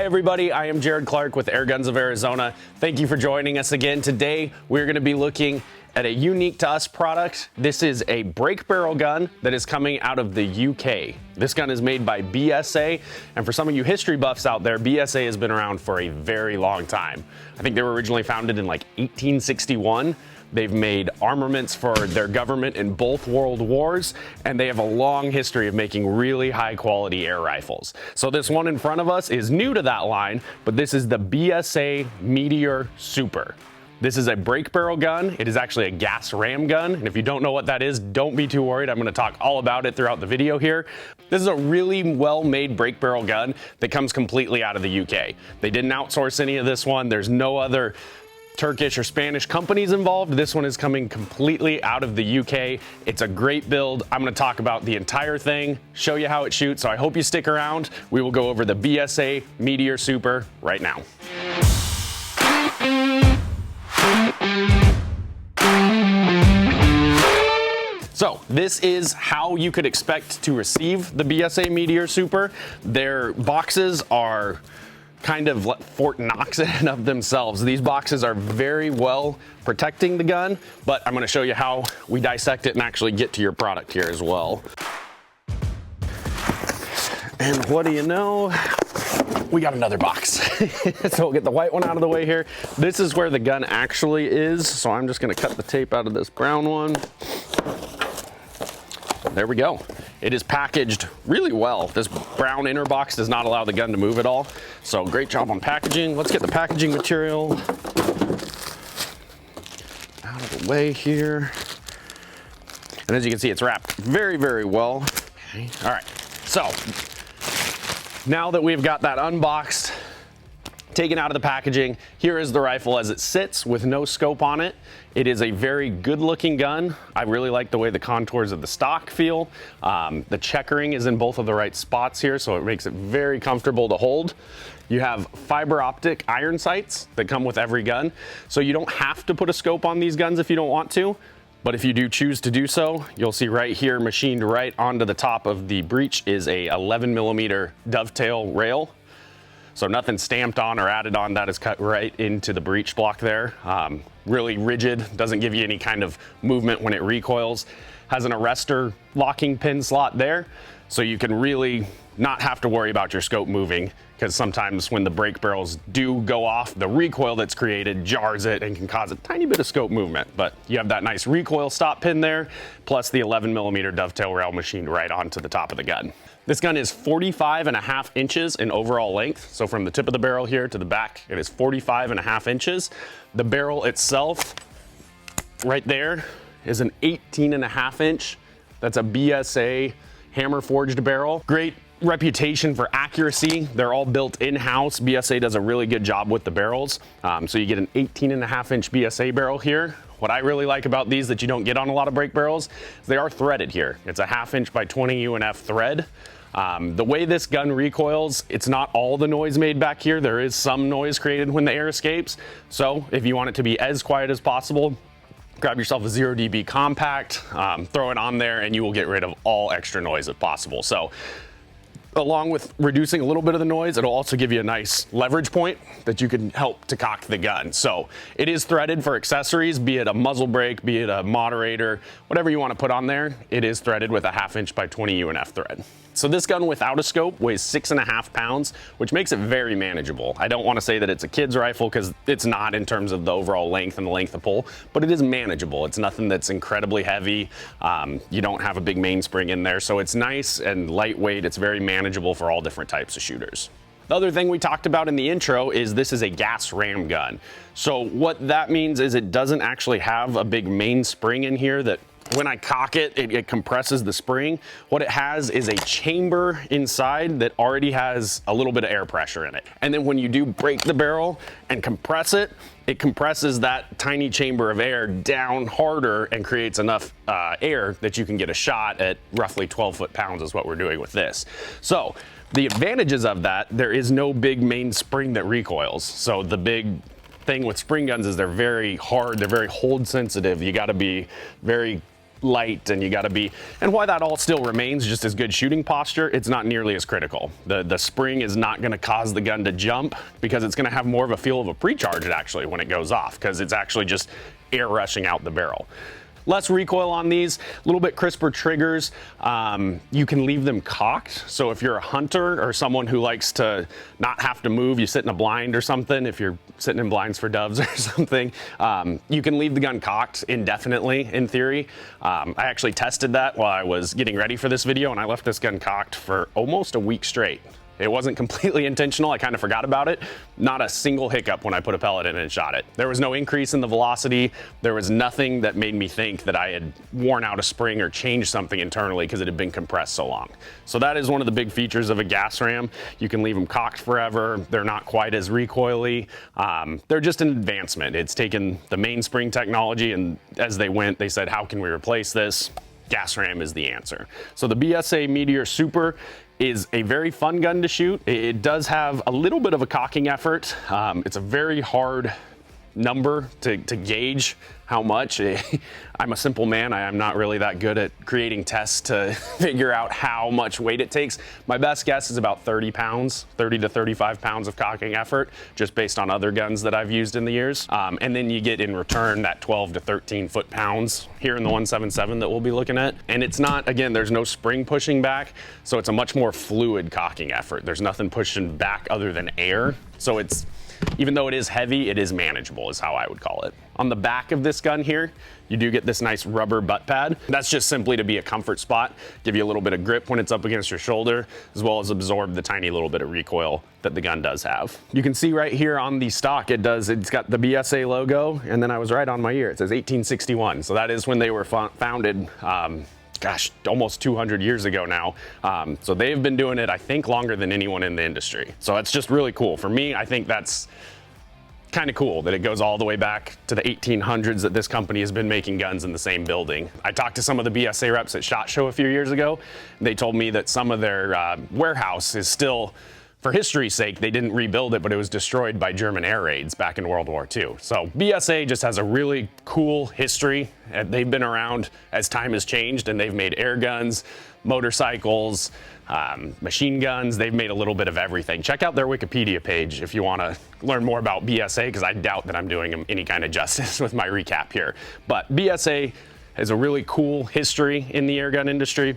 everybody, I am Jared Clark with Airguns of Arizona. Thank you for joining us again. Today, we're going to be looking at a unique to us product. This is a break barrel gun that is coming out of the UK. This gun is made by BSA, and for some of you history buffs out there, BSA has been around for a very long time. I think they were originally founded in like 1861. They've made armaments for their government in both world wars, and they have a long history of making really high quality air rifles. So this one in front of us is new to that line, but this is the BSA Meteor Super. This is a break barrel gun. It is actually a gas ram gun, and if you don't know what that is, don't be too worried. I'm going to talk all about it throughout the video here. This is a really well-made break barrel gun that comes completely out of the UK. They didn't outsource any of this one. There's no other Turkish or Spanish companies involved. This one is coming completely out of the UK. It's a great build. I'm going to talk about the entire thing, show you how it shoots, so I hope you stick around. We will go over the BSA Meteor Super right now. So this is how you could expect to receive the BSA Meteor Super. Their boxes are kind of Fort Knox in and of themselves. These boxes are very well protecting the gun, but I'm going to show you how we dissect it and actually get to your product here as well. And what do you know? We got another box. So we'll get the white one out of the way here. This is where the gun actually is. So I'm just going to cut the tape out of this brown one. There we go. It is packaged really well. This brown inner box does not allow the gun to move at all. So great job on packaging. Let's get the packaging material out of the way here. And as you can see, it's wrapped very, very well. Okay. All right, so now that we've got that unboxed, taken out of the packaging, here is the rifle as it sits with no scope on it. It is a very good looking gun. I really like the way the contours of the stock feel. The checkering is in both of the right spots here, so it makes it very comfortable to hold. You have fiber optic iron sights that come with every gun, so you don't have to put a scope on these guns if you don't want to. But if you do choose to do so, you'll see right here machined right onto the top of the breech is a 11mm dovetail rail. So nothing stamped on or added on, that is cut right into the breech block there. Really rigid, doesn't give you any kind of movement when it recoils. Has an arrestor locking pin slot there, so you can really not have to worry about your scope moving, because sometimes when the break barrels do go off, the recoil that's created jars it and can cause a tiny bit of scope movement. But you have that nice recoil stop pin there, plus the 11mm dovetail rail machined right onto the top of the gun. This gun is 45.5 inches in overall length. So from the tip of the barrel here to the back, it is 45.5 inches. The barrel itself, right there, is an 18.5 inch. That's a BSA hammer forged barrel. Great reputation for accuracy. They're all built in-house. BSA does a really good job with the barrels. So you get an 18.5 inch BSA barrel here. What I really like about these that you don't get on a lot of break barrels is they are threaded here. It's a 1/2 inch by 20 UNF thread. The way this gun recoils, it's not all the noise made back here. There is some noise created when the air escapes. So if you want it to be as quiet as possible, grab yourself a 0 dB compact, throw it on there, and you will get rid of all extra noise if possible. So along with reducing a little bit of the noise, it'll also give you a nice leverage point that you can help to cock the gun. So it is threaded for accessories, be it a muzzle brake, be it a moderator, whatever you want to put on there, it is threaded with a 1/2 inch by 20 UNF thread. So this gun without a scope weighs 6.5 pounds, which makes it very manageable. I don't want to say that it's a kid's rifle, because it's not in terms of the overall length and the length of pull, but it is manageable. It's nothing that's incredibly heavy. You don't have a big mainspring in there, so it's nice and lightweight. It's very manageable for all different types of shooters. The other thing we talked about in the intro is this is a gas ram gun. So what that means is it doesn't actually have a big mainspring in here that when I cock it, it compresses the spring. What it has is a chamber inside that already has a little bit of air pressure in it. And then when you do break the barrel and compress it, it compresses that tiny chamber of air down harder and creates enough air that you can get a shot at roughly 12 foot-pounds is what we're doing with this. So the advantages of that, there is no big main spring that recoils. So the big thing with spring guns is they're very hard, they're very hold sensitive. You gotta be very light, and you got to be, and why that all still remains just as good shooting posture, it's not nearly as critical. The spring is not going to cause the gun to jump, because it's going to have more of a feel of a pre-charged actually when it goes off, because it's actually just air rushing out the barrel. Less recoil on these, a little bit crisper triggers. You can leave them cocked. So if you're a hunter or someone who likes to not have to move, you sit in a blind or something, if you're sitting in blinds for doves or something, you can leave the gun cocked indefinitely in theory. I actually tested that while I was getting ready for this video, and I left this gun cocked for almost a week straight. It wasn't completely intentional, I kind of forgot about it. Not a single hiccup when I put a pellet in and shot it. There was no increase in the velocity. There was nothing that made me think that I had worn out a spring or changed something internally because it had been compressed so long. So that is one of the big features of a gas ram. You can leave them cocked forever. They're not quite as recoily. They're just an advancement. It's taken the mainspring technology, and as they went, they said, how can we replace this? Gas ram is the answer. So the BSA Meteor Super is a very fun gun to shoot. It does have a little bit of a cocking effort. It's a very hard number to gauge how much. I'm a simple man. I am not really that good at creating tests to figure out how much weight it takes. My best guess is about 30 pounds, 30 to 35 pounds of cocking effort, just based on other guns that I've used in the years. And then you get in return that 12 to 13 foot-pounds here in the 177 that we'll be looking at. And it's not, again, there's no spring pushing back, so it's a much more fluid cocking effort. There's nothing pushing back other than air. So it's, even though it is heavy, it is manageable is how I would call it. On the back of this gun here, you do get this nice rubber butt pad. That's just simply to be a comfort spot, give you a little bit of grip when it's up against your shoulder, as well as absorb the tiny little bit of recoil that the gun does have. You can see right here on the stock, it's got the BSA logo, and then I was right on my ear. It says 1861. So that is when they were founded. Gosh, almost 200 years ago now. So they've been doing it, I think, longer than anyone in the industry. So it's just really cool. For me, I think that's kind of cool that it goes all the way back to the 1800s that this company has been making guns in the same building. I talked to some of the BSA reps at SHOT Show a few years ago. They told me that some of their warehouse is still, for history's sake, they didn't rebuild it, but it was destroyed by German air raids back in World War II. So BSA just has a really cool history. They've been around as time has changed, and they've made air guns, motorcycles, machine guns. They've made a little bit of everything. Check out their Wikipedia page if you want to learn more about BSA, because I doubt that I'm doing them any kind of justice with my recap here. But BSA has a really cool history in the airgun industry.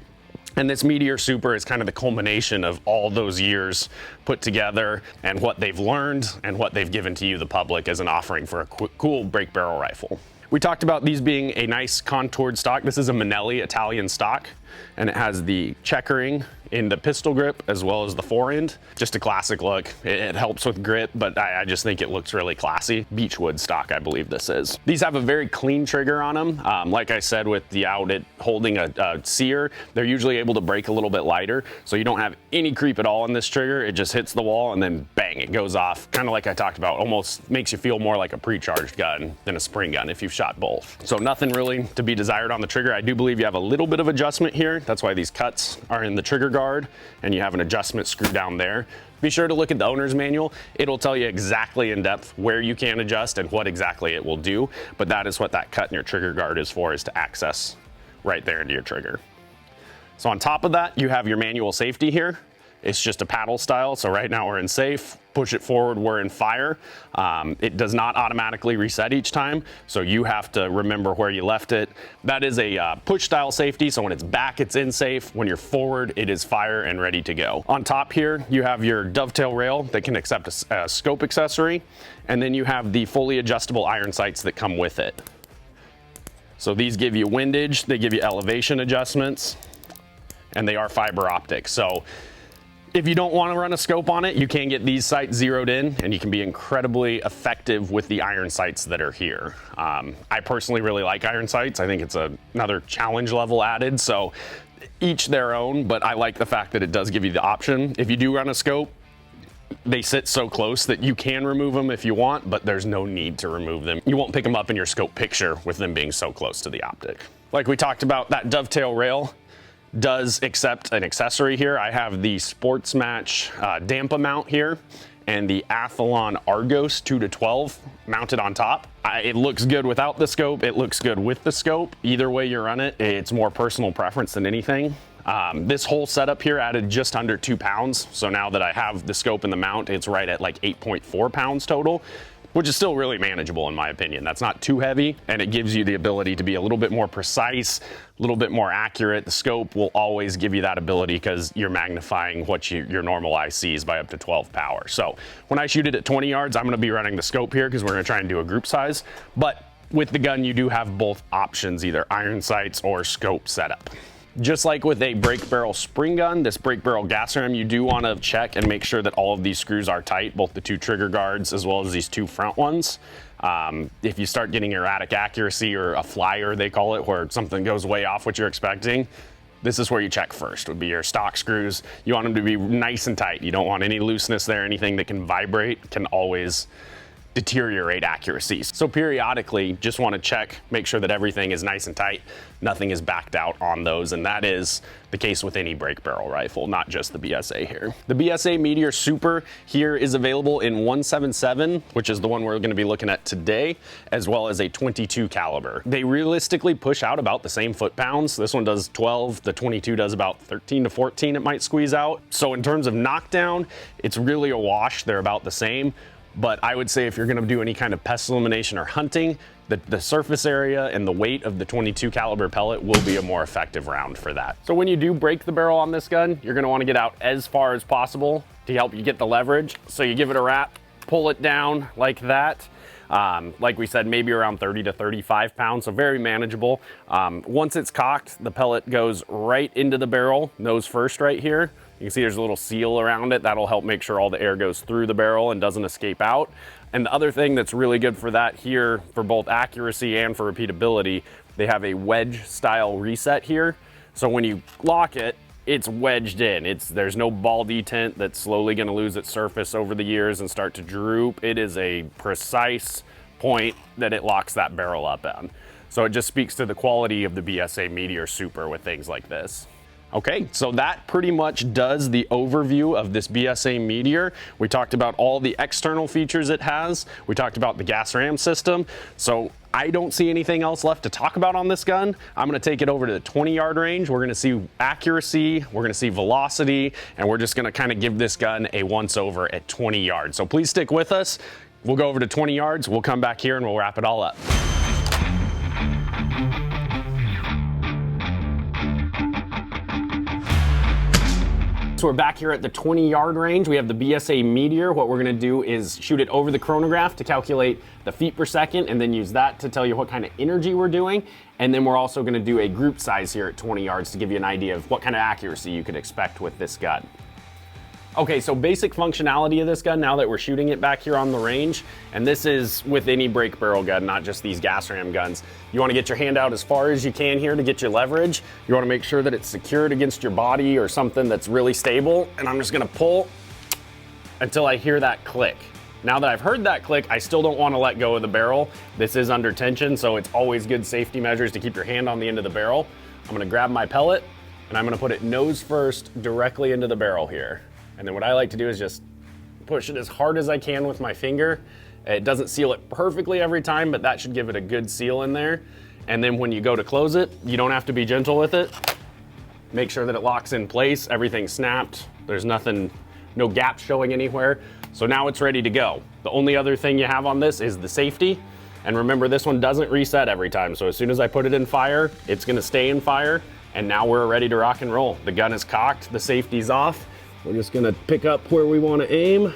And this Meteor Super is kind of the culmination of all those years put together, and what they've learned and what they've given to you, the public, as an offering for a cool break barrel rifle. We talked about these being a nice contoured stock. This is a Manelli Italian stock, and it has the checkering in the pistol grip as well as the forend. Just a classic look. It helps with grip, but I just think it looks really classy. Beechwood stock, I believe this is. These have a very clean trigger on them. Like I said, with the outlet holding a sear, they're usually able to break a little bit lighter, so you don't have any creep at all in this trigger. It just hits the wall and then bang, it goes off. Kind of like I talked about, almost makes you feel more like a pre-charged gun than a spring gun if you've shot both. So nothing really to be desired on the trigger. I do believe you have a little bit of adjustment here. That's why these cuts are in the trigger guard, and you have an adjustment screw down there. Be sure to look at the owner's manual. It'll tell you exactly in depth where you can adjust and what exactly it will do, but that is what that cut in your trigger guard is for, is to access right there into your trigger. So on top of that, you have your manual safety here. It's just a paddle style, so right now we're in safe. Push it forward, we're in fire. It does not automatically reset each time, so you have to remember where you left it. That is a push style safety, so when it's back, it's in safe. When you're forward, it is fire and ready to go. On top here, you have your dovetail rail that can accept a scope accessory, and then you have the fully adjustable iron sights that come with it. So these give you windage, they give you elevation adjustments, and they are fiber optic. So if you don't want to run a scope on it, you can get these sights zeroed in, and you can be incredibly effective with the iron sights that are here. I personally really like iron sights. I think it's another challenge level added, so each their own, but I like the fact that it does give you the option. If you do run a scope, they sit so close that you can remove them if you want, but there's no need to remove them. You won't pick them up in your scope picture with them being so close to the optic. Like we talked about, that dovetail rail does accept an accessory here. I have the Sports Match Dampa mount here, and the Athlon Argos 2-12 mounted on top. It looks good without the scope. It looks good with the scope. Either way you run it, it's more personal preference than anything. This whole setup here added just under 2 pounds. So now that I have the scope and the mount, it's right at like 8.4 pounds total, which is still really manageable in my opinion. That's not too heavy, and it gives you the ability to be a little bit more precise, a little bit more accurate. The scope will always give you that ability because you're magnifying what your normal eye sees by up to 12 power. So when I shoot it at 20 yards, I'm gonna be running the scope here because we're gonna try and do a group size. But with the gun, you do have both options, either iron sights or scope setup. Just like with a brake barrel spring gun, this brake barrel gas ram, you do want to check and make sure that all of these screws are tight, both the 2 trigger guards as well as these 2 front ones. If you start getting erratic accuracy, or a flyer they call it, where something goes way off what you're expecting, this is where you check first, would be your stock screws. You want them to be nice and tight. You don't want any looseness there. Anything that can vibrate can always deteriorate accuracies. So periodically, just want to check, make sure that everything is nice and tight, nothing is backed out on those, and that is the case with any brake barrel rifle, not just the BSA here. The BSA Meteor Super here is available in 177, which is the one we're going to be looking at today, as well as a 22 caliber. They realistically push out about the same foot-pounds. This one does 12, the 22 does about 13 to 14 it might squeeze out. So in terms of knockdown, it's really a wash. They're about the same. But I would say if you're gonna do any kind of pest elimination or hunting, the surface area and the weight of the 22 caliber pellet will be a more effective round for that. So when you do break the barrel on this gun, you're gonna wanna get out as far as possible to help you get the leverage. So you give it a wrap, pull it down like that. Like we said, maybe around 30 to 35 pounds, so very manageable. Once it's cocked, the pellet goes right into the barrel, nose first right here. You can see there's a little seal around it. That'll help make sure all the air goes through the barrel and doesn't escape out. And the other thing that's really good for that here, for both accuracy and for repeatability, they have a wedge style reset here. So when you lock it, it's wedged in. There's no ball detent that's slowly gonna lose its surface over the years and start to droop. It is a precise point that it locks that barrel up on. So it just speaks to the quality of the BSA Meteor Super with things like this. Okay, so that pretty much does the overview of this BSA Meteor. We talked about all the external features it has. We talked about the gas ram system. So I don't see anything else left to talk about on this gun. I'm gonna take it over to the 20-yard range. We're gonna see accuracy, we're gonna see velocity, and we're just gonna kind of give this gun a once-over at 20 yards. So please stick with us. We'll go over to 20 yards, we'll come back here and we'll wrap it all up. So we're back here at the 20-yard range. We have the BSA Meteor. What we're gonna do is shoot it over the chronograph to calculate the feet per second, and then use that to tell you what kind of energy we're doing. And then we're also gonna do a group size here at 20 yards to give you an idea of what kind of accuracy you could expect with this gun. Okay, so basic functionality of this gun now that we're shooting it back here on the range, and this is with any brake barrel gun, not just these gas ram guns. You wanna get your hand out as far as you can here to get your leverage. You wanna make sure that it's secured against your body or something that's really stable, and I'm just gonna pull until I hear that click. Now that I've heard that click, I still don't wanna let go of the barrel. This is under tension, so it's always good safety measures to keep your hand on the end of the barrel. I'm gonna grab my pellet, and I'm gonna put it nose first directly into the barrel here. And then what I like to do is just push it as hard as I can with my finger. It doesn't seal it perfectly every time, but that should give it a good seal in there. And then when you go to close it, you don't have to be gentle with it. Make sure that it locks in place, everything's snapped. There's nothing, no gaps showing anywhere. So now it's ready to go. The only other thing you have on this is the safety. And remember, this one doesn't reset every time. So as soon as I put it in fire, it's gonna stay in fire. And now we're ready to rock and roll. The gun is cocked, the safety's off. We're just gonna pick up where we wanna aim.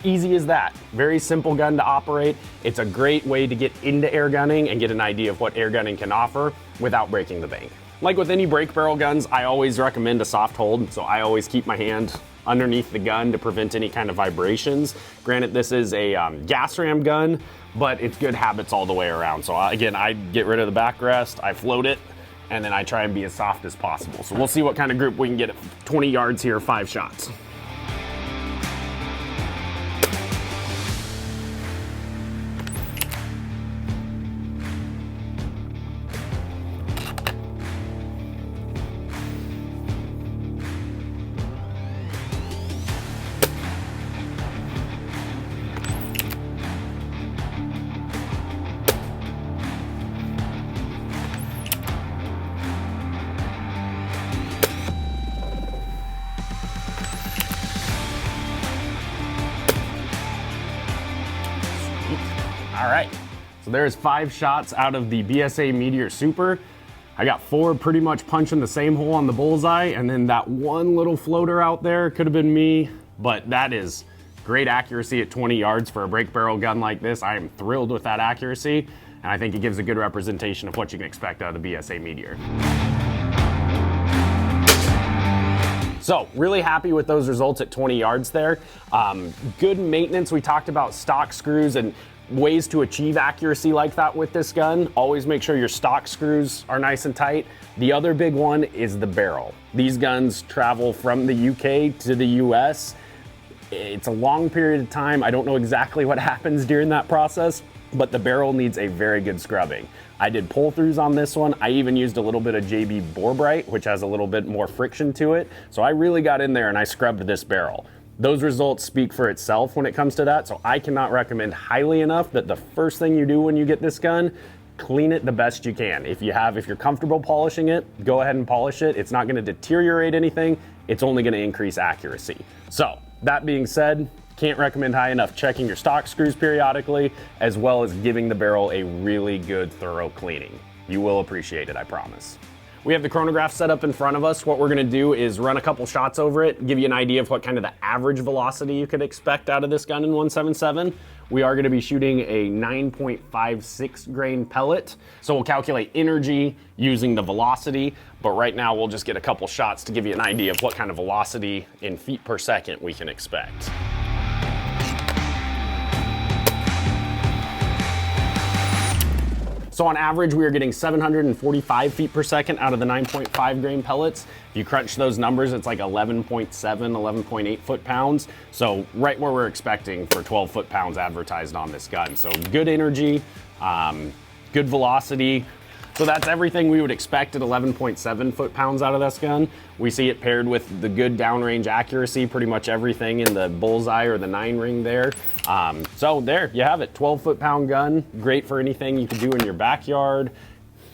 Easy as that. Very simple gun to operate. It's a great way to get into air gunning and get an idea of what air gunning can offer without breaking the bank. Like with any brake barrel guns, I always recommend a soft hold, so I always keep my hand underneath the gun to prevent any kind of vibrations. Granted, this is a gas ram gun, but it's good habits all the way around. So again, I get rid of the backrest, I float it, and then I try and be as soft as possible. So we'll see what kind of group we can get at 20 yards here, 5 shots. All right, so there's 5 shots out of the BSA Meteor Super. I got 4 pretty much punching the same hole on the bullseye, and then that one little floater out there could have been me, but that is great accuracy at 20 yards for a break barrel gun like this. I am thrilled with that accuracy, and I think it gives a good representation of what you can expect out of the BSA Meteor. So really happy with those results at 20 yards there. Good maintenance. We talked about stock screws and ways to achieve accuracy like that with this gun. Always make sure your stock screws are nice and tight. The other big one is the barrel. These guns travel from the UK to the US. It's a long period of time. I don't know exactly what happens during that process, but the barrel needs a very good scrubbing. I did pull-throughs on this one. I even used a little bit of JB Bore Bright, which has a little bit more friction to it. So I really got in there and I scrubbed this barrel. Those results speak for itself when it comes to that, so I cannot recommend highly enough that the first thing you do when you get this gun, clean it the best you can. If you're comfortable polishing it, go ahead and polish it. It's not gonna deteriorate anything, it's only gonna increase accuracy. So, that being said, can't recommend high enough checking your stock screws periodically, as well as giving the barrel a really good, thorough cleaning. You will appreciate it, I promise. We have the chronograph set up in front of us. What we're gonna do is run a couple shots over it, give you an idea of what kind of the average velocity you could expect out of this gun in 177. We are gonna be shooting a 9.56 grain pellet. So we'll calculate energy using the velocity, but right now we'll just get a couple shots to give you an idea of what kind of velocity in feet per second we can expect. So on average, we are getting 745 feet per second out of the 9.5 grain pellets. If you crunch those numbers, it's like 11.7, 11.8 foot-pounds. So right where we're expecting for 12 foot-pounds advertised on this gun. So good energy, good velocity. So that's everything we would expect at 11.7 foot-pounds out of this gun. We see it paired with the good downrange accuracy, pretty much everything in the bullseye or the 9-ring there. So there you have it, 12 foot-pound gun. Great for anything you could do in your backyard.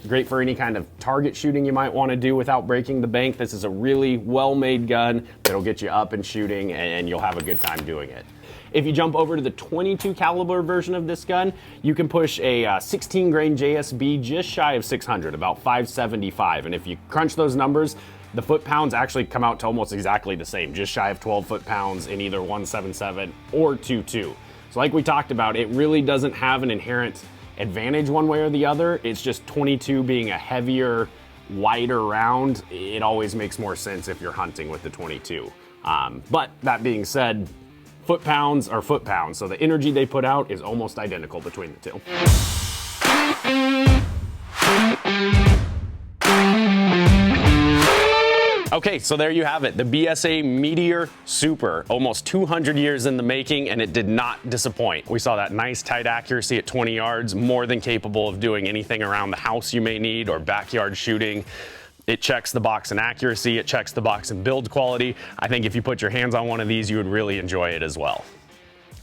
Great for any kind of target shooting you might want to do without breaking the bank. This is a really well-made gun that'll get you up and shooting, and you'll have a good time doing it. If you jump over to the 22 caliber version of this gun, you can push a 16 grain JSB just shy of 600, about 575. And if you crunch those numbers, the foot-pounds actually come out to almost exactly the same, just shy of 12 foot-pounds in either 177 or 22. So like we talked about, it really doesn't have an inherent advantage one way or the other. It's just 22 being a heavier, wider round. It always makes more sense if you're hunting with the 22. But that being said, foot-pounds are foot-pounds, so the energy they put out is almost identical between the two. Okay, so there you have it, the BSA Meteor Super, almost 200 years in the making, and it did not disappoint. We saw that nice tight accuracy at 20 yards, more than capable of doing anything around the house you may need or backyard shooting. It checks the box in accuracy, it checks the box in build quality. I think if you put your hands on one of these, you would really enjoy it as well.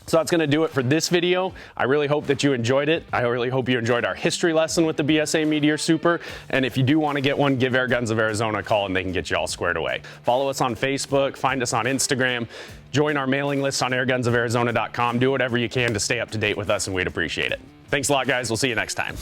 So that's gonna do it for this video. I really hope that you enjoyed it. I really hope you enjoyed our history lesson with the BSA Meteor Super. And if you do wanna get one, give Airguns of Arizona a call and they can get you all squared away. Follow us on Facebook, find us on Instagram, join our mailing list on airgunsofarizona.com. Do whatever you can to stay up to date with us and we'd appreciate it. Thanks a lot, guys. We'll see you next time.